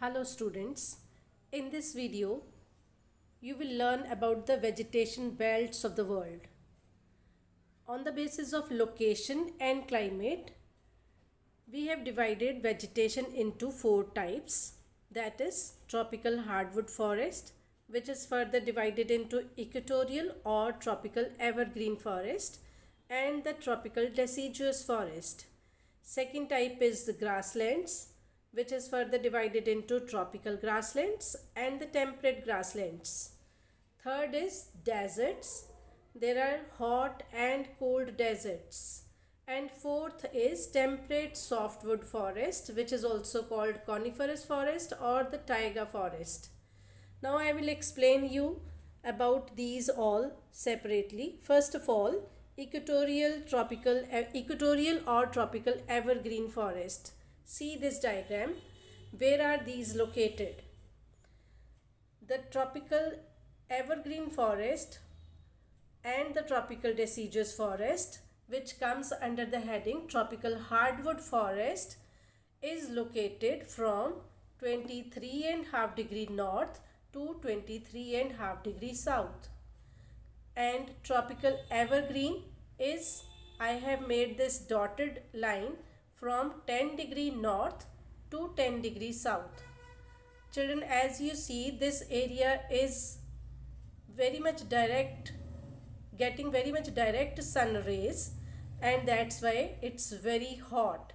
Hello students, in this video you will learn about the vegetation belts of the world. On the basis of location and climate, we have divided vegetation into four types, that is tropical hardwood forest, which is further divided into equatorial or tropical evergreen forest, and the tropical deciduous forest. Second type is the grasslands, which is further divided into tropical grasslands and the temperate grasslands. Third is deserts. There are hot and cold deserts. And fourth is temperate softwood forest, which is also called coniferous forest or the taiga forest. Now I will explain you about these all separately. First of all, equatorial or tropical evergreen forest. See this diagram. Where are these located? The tropical evergreen forest and the tropical deciduous forest, which comes under the heading tropical hardwood forest, is located from 23.5 degree north to 23.5 degree south. And tropical evergreen is, I have made this dotted line, from 10 degree north to 10 degree south. Children, as you see, this area is very much direct, getting very much direct sun rays, and that's why it's very hot.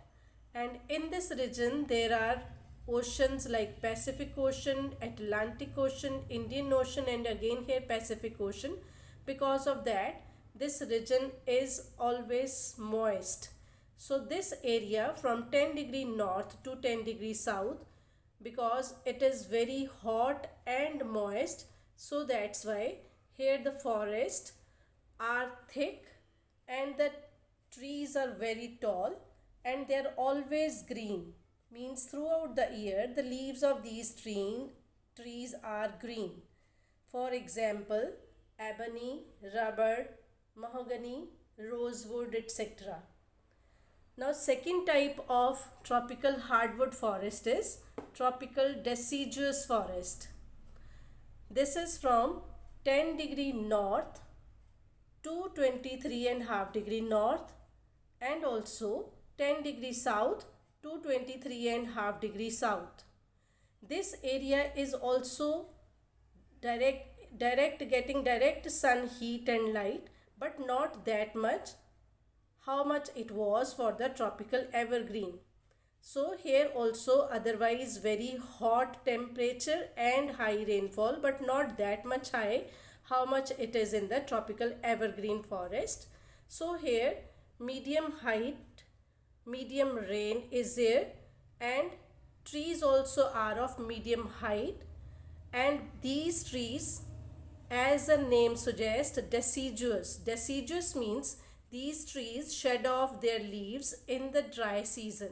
And in this region there are oceans like Pacific Ocean, Atlantic Ocean, Indian Ocean, and again here Pacific Ocean. Because of that, this region is always moist. So this area from 10 degree north to 10 degree south, because it is very hot and moist, so that's why here the forests are thick and the trees are very tall and they are always green. Means throughout the year the leaves of these trees are green. For example, ebony, rubber, mahogany, rosewood, etc. Now second type of tropical hardwood forest is tropical deciduous forest. This is from 10 degree north to 23.5 degree north and also 10 degree south to 23.5 degree south. This area is also getting direct sun heat and light, but not that much how much it was for the tropical evergreen. So here also otherwise very hot temperature and high rainfall, but not that much high how much it is in the tropical evergreen forest. So here medium height, medium rain is there, and trees also are of medium height, and these trees, as the name suggests, deciduous. Deciduous means these trees shed off their leaves in the dry season.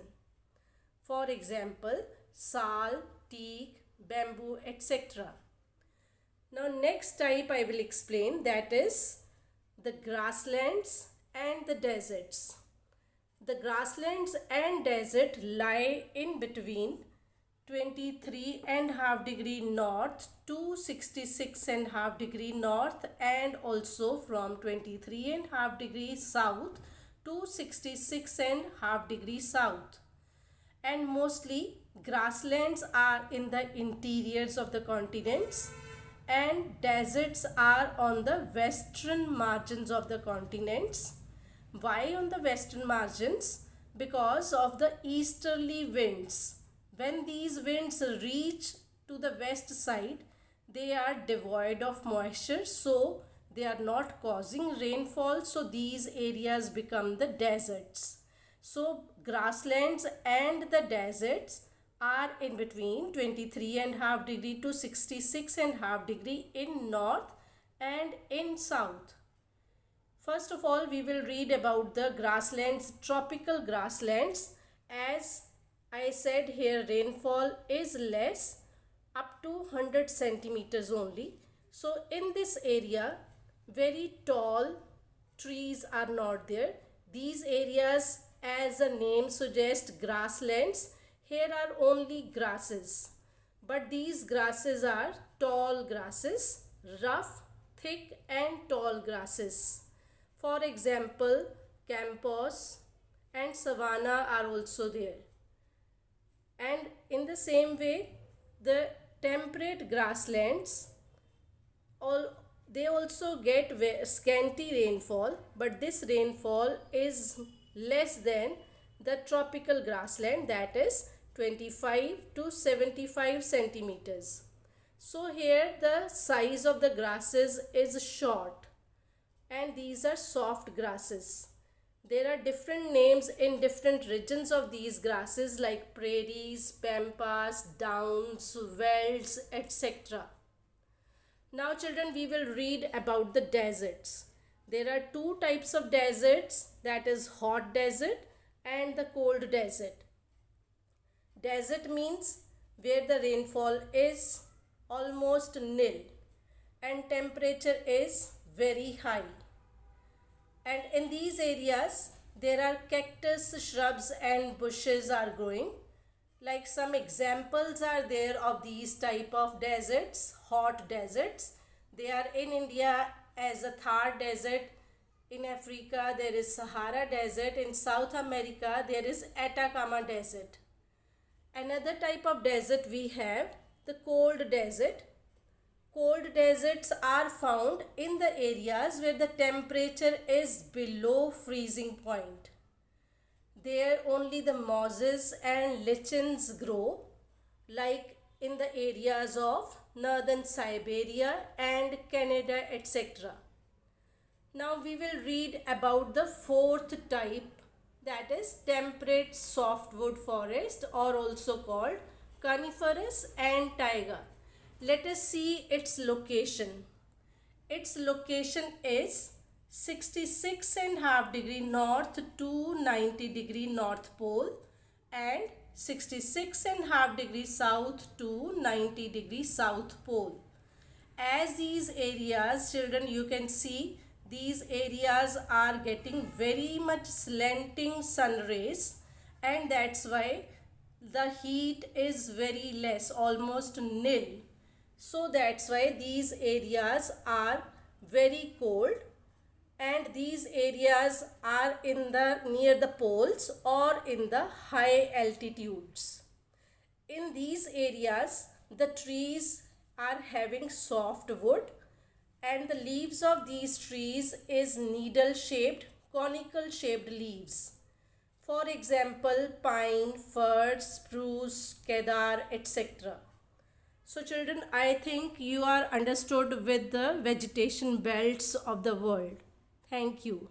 For example, sal, teak, bamboo, etc. Now next type I will explain, that is the grasslands and the deserts. The grasslands and desert lie in between 23.5 degree north to 66.5 degree north, and also from 23.5 degree south to 66.5 degree south. And mostly grasslands are in the interiors of the continents and deserts are on the western margins of the continents. Why on the western margins? Because of the easterly winds. When these winds reach to the west side, they are devoid of moisture, so they are not causing rainfall, so these areas become the deserts. So grasslands and the deserts are in between 23.5 degree to 66.5 degree in north and in south. First of all, we will read about the grasslands, tropical grasslands. As I said, here rainfall is less, up to 100 centimeters only. So in this area, very tall trees are not there. These areas, as the name suggests, grasslands, here are only grasses. But these grasses are tall grasses, rough, thick and tall grasses. For example, campos and savanna are also there. And in the same way, the temperate grasslands, all they also get scanty rainfall, but this rainfall is less than the tropical grassland, that is 25 to 75 centimeters. So here the size of the grasses is short, and these are soft grasses. There are different names in different regions of these grasses like prairies, pampas, downs, velds, etc. Now children, we will read about the deserts. There are two types of deserts, that is hot desert and the cold desert. Desert means where the rainfall is almost nil and temperature is very high. And in these areas there are cactus, shrubs and bushes are growing. Like some examples are there of these type of deserts, hot deserts. They are in India as a Thar desert. In Africa there is Sahara desert. In South America there is Atacama desert. Another type of desert we have the cold desert. Cold deserts are found in the areas where the temperature is below freezing point. There only the mosses and lichens grow, like in the areas of northern Siberia and Canada, etc. Now we will read about the fourth type, that is temperate softwood forest, or also called coniferous and taiga. Let us see its location. Its location is 66.5 degree north to 90 degree north pole and 66.5 degree south to 90 degree south pole. As these areas, children, you can see these areas are getting very much slanting sun rays, and that's why the heat is very less, almost nil. So that's why these areas are very cold, and these areas are in the near the poles or in the high altitudes. In these areas the trees are having soft wood, and the leaves of these trees is needle shaped, conical shaped leaves. For example, pine, fir, spruce, kedar, etc. So children, I think you are understood with the vegetation belts of the world. Thank you.